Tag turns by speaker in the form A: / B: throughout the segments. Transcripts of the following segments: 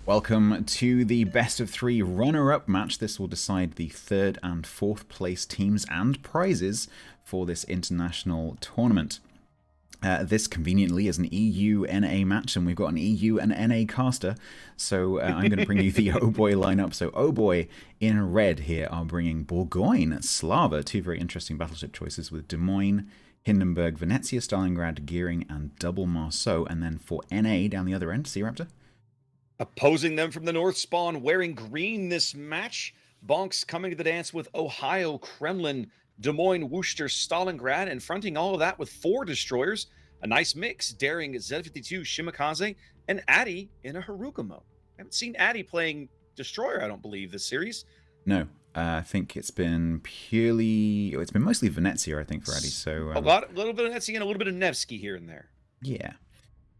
A: Welcome to the best of three runner-up match. This will decide the third and fourth place teams and prizes for this international tournament. This conveniently is an EU-NA match, and we've got an EU and NA caster. So I'm going to bring you the OHBOY lineup. So OHBOY in red here are bringing Burgoyne, Slava, two very interesting battleship choices with Des Moines, Hindenburg, Venezia, Stalingrad, Gearing, and Double Marceau. And then for NA down the other end, SeaRaptor.
B: Opposing them from the North Spawn, wearing green this match. BONKS coming to the dance with Ohio, Kremlin, Des Moines, Worcester, Stalingrad, and fronting all of that with 4 destroyers. A nice mix, daring Z-52 Shimakaze and Addy in a Haruka mode. I haven't seen Addy playing destroyer, I don't believe, this series.
A: No, I think it's been mostly Venezia, I think, for Addy. So
B: a little bit of Venezia and a little bit of Nevsky here and there.
A: Yeah.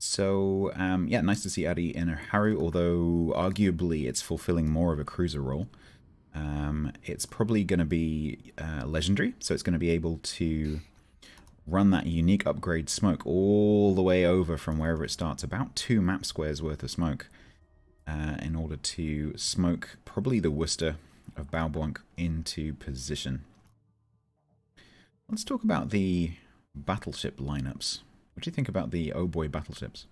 A: So, yeah, nice to see Addy in a Haru, although arguably it's fulfilling more of a cruiser role. It's probably going to be legendary, so it's going to be able to run that unique upgrade smoke all the way over from wherever it starts, about 2 map squares worth of smoke, in order to smoke probably the Worcester of Baublanc into position. Let's talk about the battleship lineups. What do you think about the OHBOY battleships?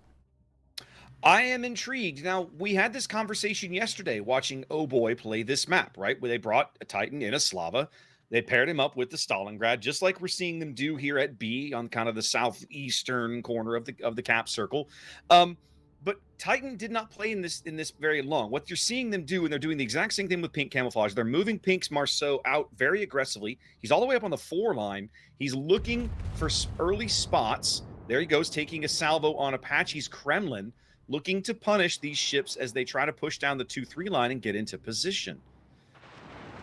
B: I am intrigued. Now, we had this conversation yesterday watching OHBOY play this map, right? Where they brought a Titan in a Slava. They paired him up with the Stalingrad, just like we're seeing them do here at B on kind of the southeastern corner of the cap circle. But Titan did not play in this very long. What you're seeing them do, and they're doing the exact same thing with Pink Camouflage, they're moving Pink's Marceau out very aggressively. He's all the way up on the 4 line. He's looking for early spots. There he goes, taking a salvo on Apache's Kremlin, looking to punish these ships as they try to push down the 2-3 line and get into position.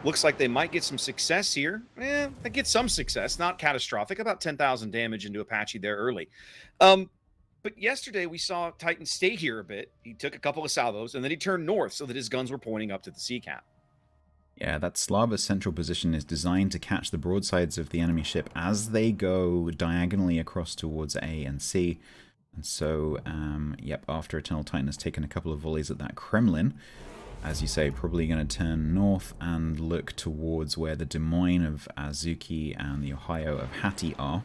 B: Looks like they might get some success here. They get some success, not catastrophic. About 10,000 damage into Apache there early. But yesterday we saw Titan stay here a bit. He took a couple of salvos, and then he turned north so that his guns were pointing up to the sea cap.
A: Yeah, that Slava's central position is designed to catch the broadsides of the enemy ship as they go diagonally across towards A and C. And so, yep, after Eternal Titan has taken a couple of volleys at that Kremlin, as you say, probably going to turn north and look towards where the Des Moines of Azuki and the Ohio of Hattie are.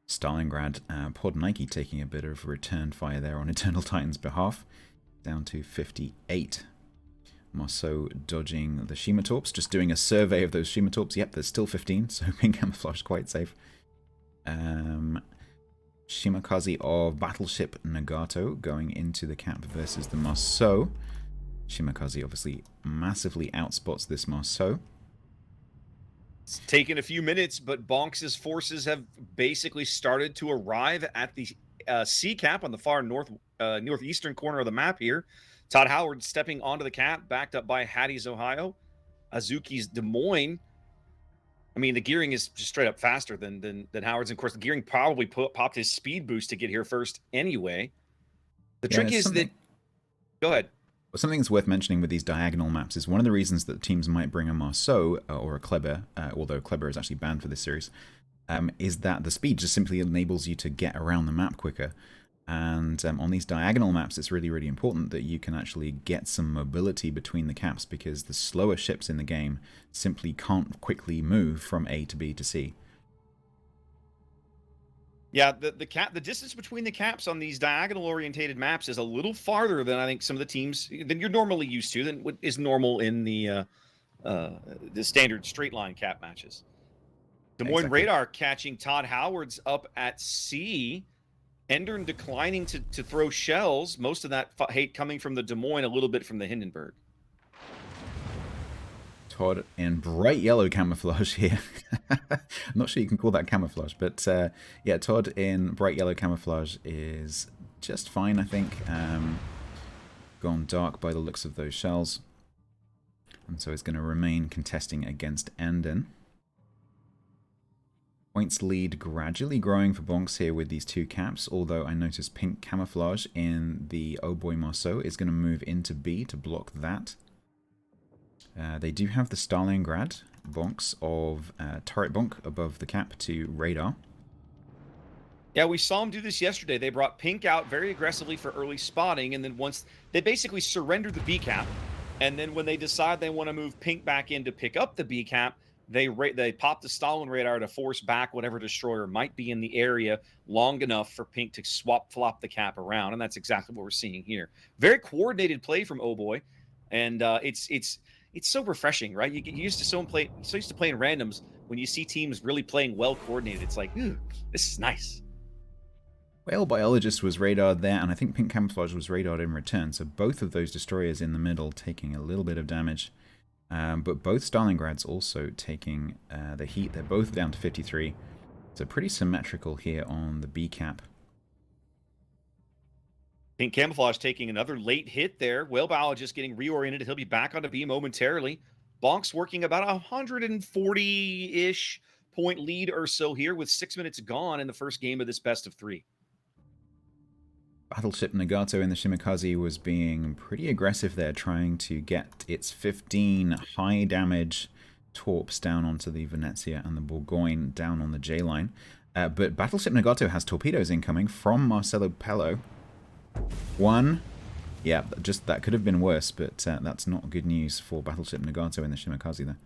A: Stalingrad, Pod Nike taking a bit of return fire there on Eternal Titan's behalf, down to 58. Marceau dodging the Shimatorps, just doing a survey of those Shimatorps. Yep, there's still 15, so Pink Camouflage quite safe. Shimakaze of Battleship Nagato going into the cap versus the Marceau. Shimakaze obviously massively outspots this Marceau.
B: It's taken a few minutes, but BONKS' forces have basically started to arrive at the sea cap on the far northeastern corner of the map here. Todd Howard stepping onto the cap, backed up by Hattie's Ohio. Azuki's Des Moines. I mean, the gearing is just straight up faster than Howard's. And of course, the gearing probably popped his speed boost to get here first anyway. The trick is that... Go ahead.
A: Well, something that's worth mentioning with these diagonal maps is one of the reasons that teams might bring a Marceau or a Kleber, although Kleber is actually banned for this series, is that the speed just simply enables you to get around the map quicker. And on these diagonal maps, it's really, really important that you can actually get some mobility between the caps, because the slower ships in the game simply can't quickly move from A to B to C.
B: Yeah, the distance between the caps on these diagonal orientated maps is a little farther than I think some of the teams than you're normally used to, than what is normal in the standard straight line cap matches. Des Moines Radar catching Todd Howard's up at C. Endern declining to throw shells. Most of that hate coming from the Des Moines, a little bit from the Hindenburg.
A: Todd in bright yellow camouflage here. I'm not sure you can call that camouflage, but yeah, Todd in bright yellow camouflage is just fine, I think. Gone dark by the looks of those shells. And so he's going to remain contesting against Endern. Points lead gradually growing for BONKS here with these 2 caps, although I notice Pink Camouflage in the OHBOY Marceau is going to move into B to block that. They do have the Stalingrad BONKS of Turret Bonk above the cap to radar.
B: Yeah, we saw them do this yesterday. They brought Pink out very aggressively for early spotting, and then once they basically surrendered the B cap, and then when they decide they want to move Pink back in to pick up the B cap, they pop the Stalin radar to force back whatever destroyer might be in the area long enough for Pink to flop the cap around, and that's exactly what we're seeing here. Very coordinated play from OHBOY, and it's so refreshing, right? You get used to so used to playing randoms. When you see teams really playing well coordinated, it's like, ooh, this is nice.
A: Whale Biologist was radared there, and I think Pink Camouflage was radared in return, so both of those destroyers in the middle taking a little bit of damage. But both Stalingrads also taking the heat. They're both down to 53. So pretty symmetrical here on the B cap.
B: Pink Camouflage taking another late hit there. Whale Biologist getting reoriented. He'll be back onto B momentarily. BONKS working about 140-ish point lead or so here with 6 minutes gone in the first game of this best of 3.
A: Battleship Nagato in the Shimakaze was being pretty aggressive there, trying to get its 15 high damage torps down onto the Venezia and the Bourgogne down on the J line. But Battleship Nagato has torpedoes incoming from Marcelo Pello. One. Yeah, just that could have been worse, but that's not good news for Battleship Nagato in the Shimakaze there.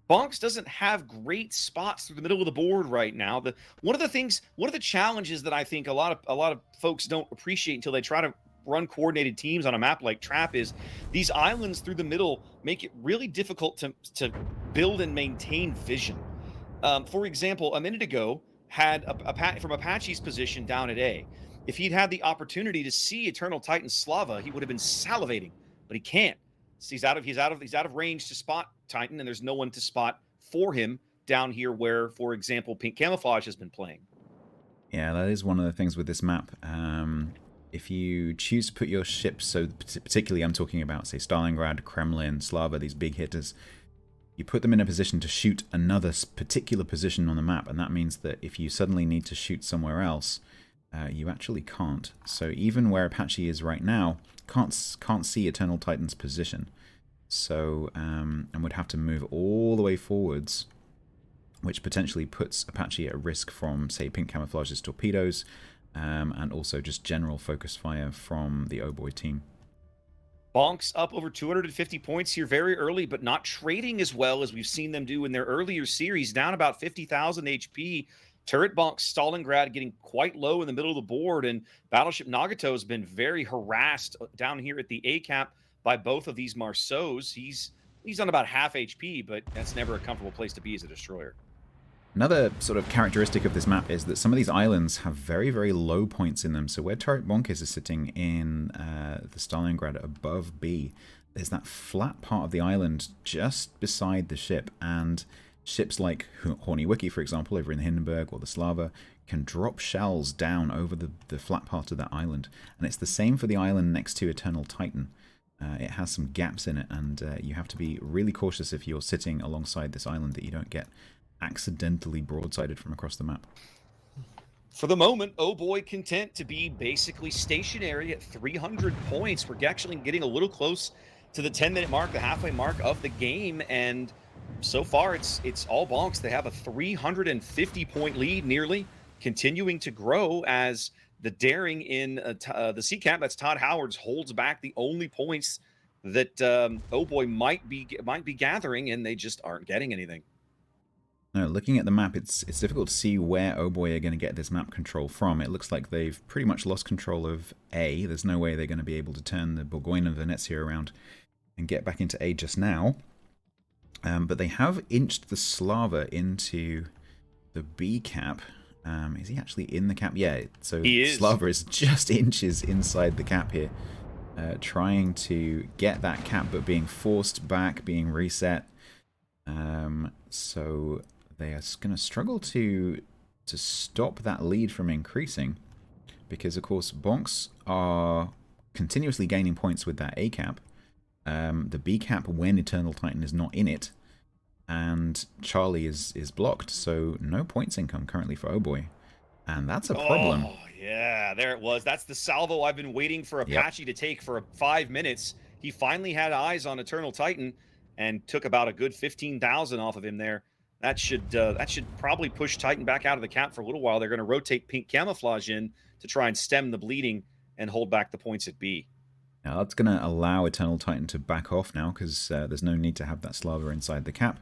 B: BONKS doesn't have great spots through the middle of the board right now. One of the challenges that I think a lot of folks don't appreciate until they try to run coordinated teams on a map like Trap is these islands through the middle make it really difficult to build and maintain vision. For example, a minute ago had from Apache's position down at A. If he'd had the opportunity to see Eternal Titan Slava, he would have been salivating, but he can't. So he's out of range to spot Titan, and there's no one to spot for him down here where, for example, Pink Camouflage has been playing.
A: Yeah, that is one of the things with this map. If you choose to put your ships, so particularly I'm talking about, say, Stalingrad, Kremlin, Slava, these big hitters, you put them in a position to shoot another particular position on the map, and that means that if you suddenly need to shoot somewhere else, you actually can't. So even where Apache is right now, can't see Eternal Titan's position. So, and would have to move all the way forwards, which potentially puts Apache at risk from, say, Pink Camouflage's torpedoes, and also just general focus fire from the OHBOY team.
B: BONKS up over 250 points here very early, but not trading as well as we've seen them do in their earlier series, down about 50,000 HP. Turret BONKS Stalingrad getting quite low in the middle of the board, and Battleship Nagato has been very harassed down here at the A cap by both of these Marceaus. He's on about half HP, but that's never a comfortable place to be as a destroyer.
A: Another sort of characteristic of this map is that some of these islands have very, very low points in them. So where Turret BONKS is sitting in the Stalingrad above B, there's that flat part of the island just beside the ship, and ships like Horny Wiki, for example, over in the Hindenburg or the Slava, can drop shells down over the flat part of that island. And it's the same for the island next to Eternal Titan. It has some gaps in it, and you have to be really cautious if you're sitting alongside this island that you don't get accidentally broadsided from across the map.
B: For the moment, OHBOY content to be basically stationary at 300 points. We're actually getting a little close to the 10-minute mark, the halfway mark of the game, and so far it's all BONKS. They have a 350-point lead nearly, continuing to grow as the daring in the C cap, that's Todd Howard's, holds back the only points that OHBOY might be gathering, and they just aren't getting anything.
A: No, looking at the map, it's difficult to see where OHBOY are going to get this map control from. It looks like they've pretty much lost control of A. There's no way they're going to be able to turn the Bourgogne and Venezia around and get back into A just now. But they have inched the Slava into the B cap. Is he actually in the cap? Yeah, so Slava is just inches inside the cap here, trying to get that cap, but being forced back, being reset. So they are going to struggle to stop that lead from increasing, because of course BONKS are continuously gaining points with that A cap, the B cap when Eternal Titan is not in it, and Charlie is blocked, so no points income currently for OHBOY, and that's a problem.
B: Oh yeah, there it was. That's the salvo I've been waiting for Apache to take for 5 minutes. He finally had eyes on Eternal Titan and took about a good 15,000 off of him there. That should probably push Titan back out of the cap for a little while. They're going to rotate Pink Camouflage in to try and stem the bleeding and hold back the points at B.
A: Now that's going to allow Eternal Titan to back off now, because there's no need to have that Slava inside the cap.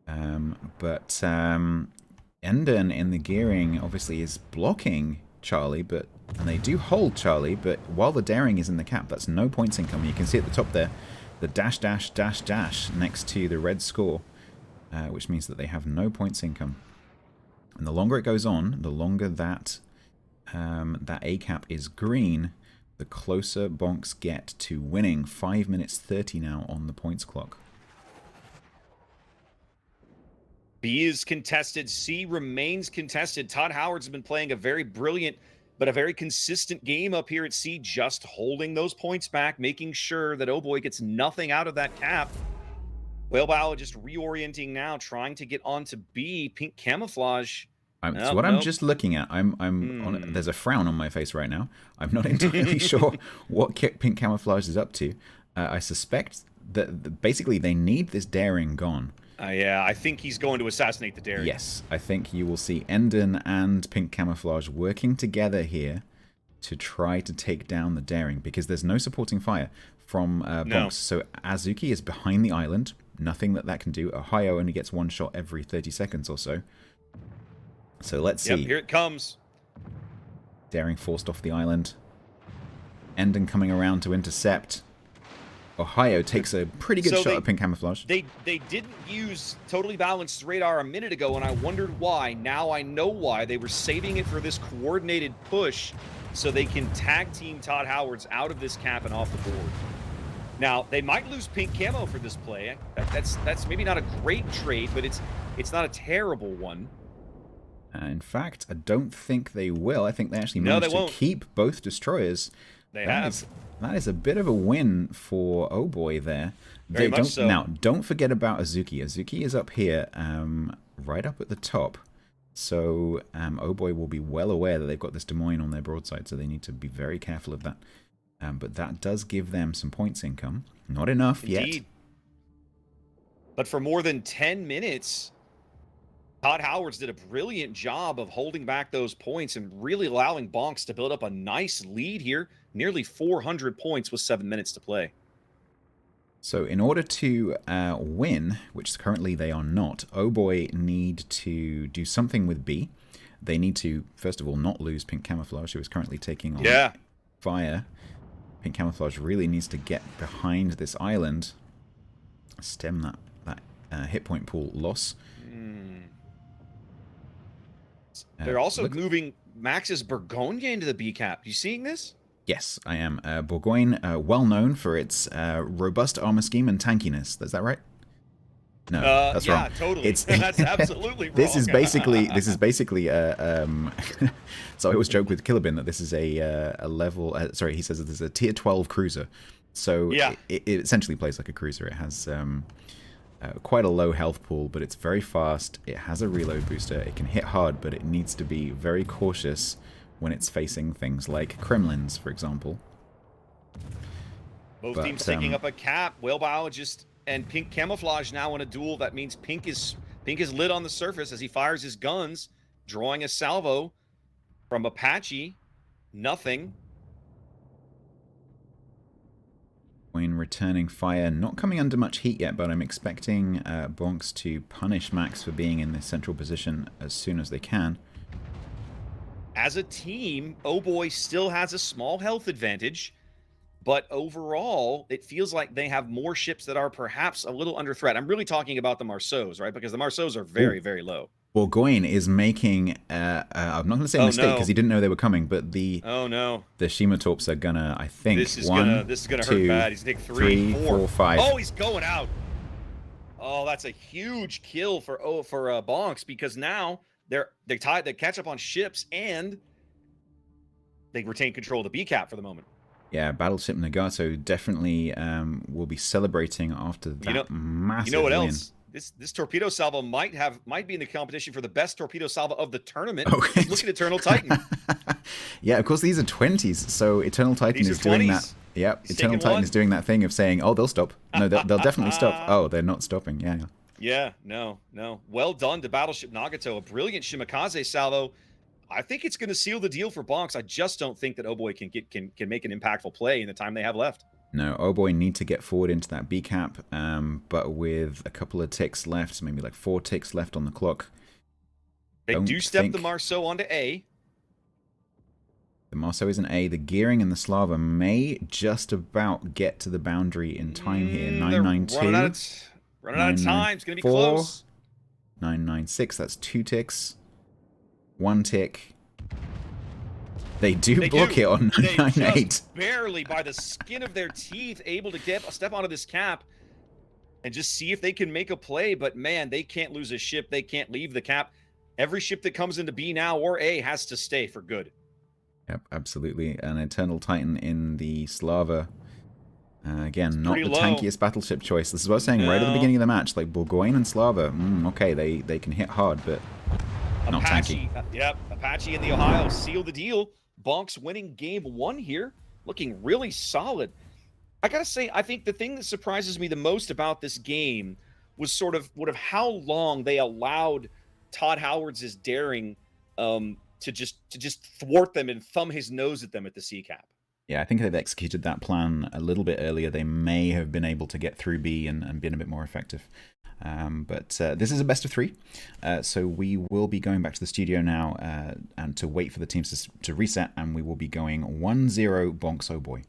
A: But Endon in the gearing obviously is blocking Charlie, and they do hold Charlie, but while the daring is in the cap, that's no points income. You can see at the top there, the dash, dash, dash, dash next to the red score, which means that they have no points income. And the longer it goes on, the longer that that A cap is green, the closer BONKS get to winning. 5 minutes 30 now on the points clock.
B: B is contested. C remains contested. Todd Howard's been playing a very brilliant but a very consistent game up here at C, just holding those points back, making sure that OHBOY gets nothing out of that cap. Whale just reorienting now, trying to get onto B. Pink Camouflage.
A: So what I'm just looking at, there's a frown on my face right now. I'm not entirely sure what Pink Camouflage is up to. I suspect that basically they need this daring gone.
B: Yeah, I think he's going to assassinate the daring.
A: Yes, I think you will see Endon and Pink Camouflage working together here to try to take down the daring, because there's no supporting fire from BONKS. No. So Azuki is behind the island. Nothing that can do. Ohio only gets one shot every 30 seconds or so. So let's see.
B: Yep, here it comes.
A: Daring forced off the island. Endon coming around to intercept. Ohio takes a pretty good shot at Pink Camouflage.
B: They didn't use Totally Balanced Radar a minute ago, and I wondered why. Now I know why. They were saving it for this coordinated push so they can tag team Todd Howard's out of this cap and off the board. Now, they might lose Pink Camo for this play. That's maybe not a great trade, but it's not a terrible one.
A: In fact, I don't think they will. I think they actually managed to keep both destroyers. That is a bit of a win for OHBOY there.
B: Very much so.
A: Now, don't forget about Azuki. Azuki is up here, right up at the top. So OHBOY will be well aware that they've got this Des Moines on their broadside, so they need to be very careful of that. But that does give them some points income. Not enough yet.
B: But for more than 10 minutes, Todd Howard's did a brilliant job of holding back those points and really allowing BONKS to build up a nice lead here. Nearly 400 points with 7 minutes to play.
A: So in order to win, which currently they are not, OHBOY need to do something with B. They need to, first of all, not lose Pink Camouflage, who is currently taking on fire. Pink Camouflage really needs to get behind this island, stem that hit point pool loss.
B: They're also moving Max's Burgoyne into the B cap. You seeing this?
A: Yes, I am. Burgoyne, well known for its robust armor scheme and tankiness. Is that right? No, that's wrong.
B: Yeah, totally. That's absolutely wrong.
A: This is basically. So I always joke with Killabin that this is a level. Sorry, he says that this is a tier 12 cruiser. So it essentially plays like a cruiser. It has quite a low health pool, but it's very fast. It has a reload booster. It can hit hard, but it needs to be very cautious when it's facing things like Kremlins, for example.
B: Both teams taking up a cap. Whale Biologist and Pink Camouflage now in a duel. That means Pink is lit on the surface as he fires his guns, drawing a salvo from Apache. Nothing.
A: Wayne returning fire, not coming under much heat yet, but I'm expecting BONKS to punish Max for being in this central position as soon as they can.
B: As a team, OHBOY still has a small health advantage, but overall, it feels like they have more ships that are perhaps a little under threat. I'm really talking about the Marceaus, right? Because the Marceaus are very, very low.
A: Burgoyne is making, I'm not going to say a mistake because he didn't know they were coming, but the Shimatorps are gonna, I think,
B: this is gonna hurt bad. He's take three, four,
A: 5.
B: Oh, he's going out. Oh, that's a huge kill for BONKS, because now they catch up on ships and they retain control of the B cap for the moment.
A: Yeah, Battleship Nagato definitely will be celebrating after that massive
B: You know what
A: win.
B: else? This torpedo salvo might be in the competition for the best torpedo salvo of the tournament.
A: Okay.
B: Look at Eternal Titan.
A: Yeah, of course these are 20s, so Eternal Titan is doing that. Yep, Eternal Titan is doing that thing of saying, "Oh, they'll stop." No, they'll definitely stop. Oh, they're not stopping. Yeah.
B: Yeah, no. Well done to Battleship Nagato. A brilliant Shimakaze salvo. I think it's going to seal the deal for BONKS. I just don't think that OHBOY can make an impactful play in the time they have left.
A: No, OHBOY need to get forward into that B cap, but with a couple of ticks left, maybe like 4 ticks left on the clock.
B: They do step the Marceau onto A.
A: The Marceau is an A. The Gearing and the Slava may just about get to the boundary in time here. 992.
B: Running out of time. It's going to be close.
A: 996. That's 2 ticks. 1 tick. They block it on 998.
B: They just barely, by the skin of their teeth, able to get a step onto this cap and just see if they can make a play. But man, they can't lose a ship. They can't leave the cap. Every ship that comes into B now or A has to stay for good.
A: Yep, absolutely. An Eternal Titan in the Slava. Again, not the
B: low.
A: tankiest battleship choice. This is what I was saying right at the beginning of the match. Like, Burgoyne and Slava, okay, they can hit hard, but not tanky.
B: Yep, Apache and the Ohio seal the deal. BONKS winning game 1 here, looking really solid. I gotta say, I think the thing that surprises me the most about this game was sort of how long they allowed Todd Howard's daring to just thwart them and thumb his nose at them at the C cap.
A: Yeah, I think they've executed that plan a little bit earlier. They may have been able to get through B and been a bit more effective. But this is a best of 3, so we will be going back to the studio now and to wait for the teams to reset, and we will be going 1-0 BONKS OHBOY.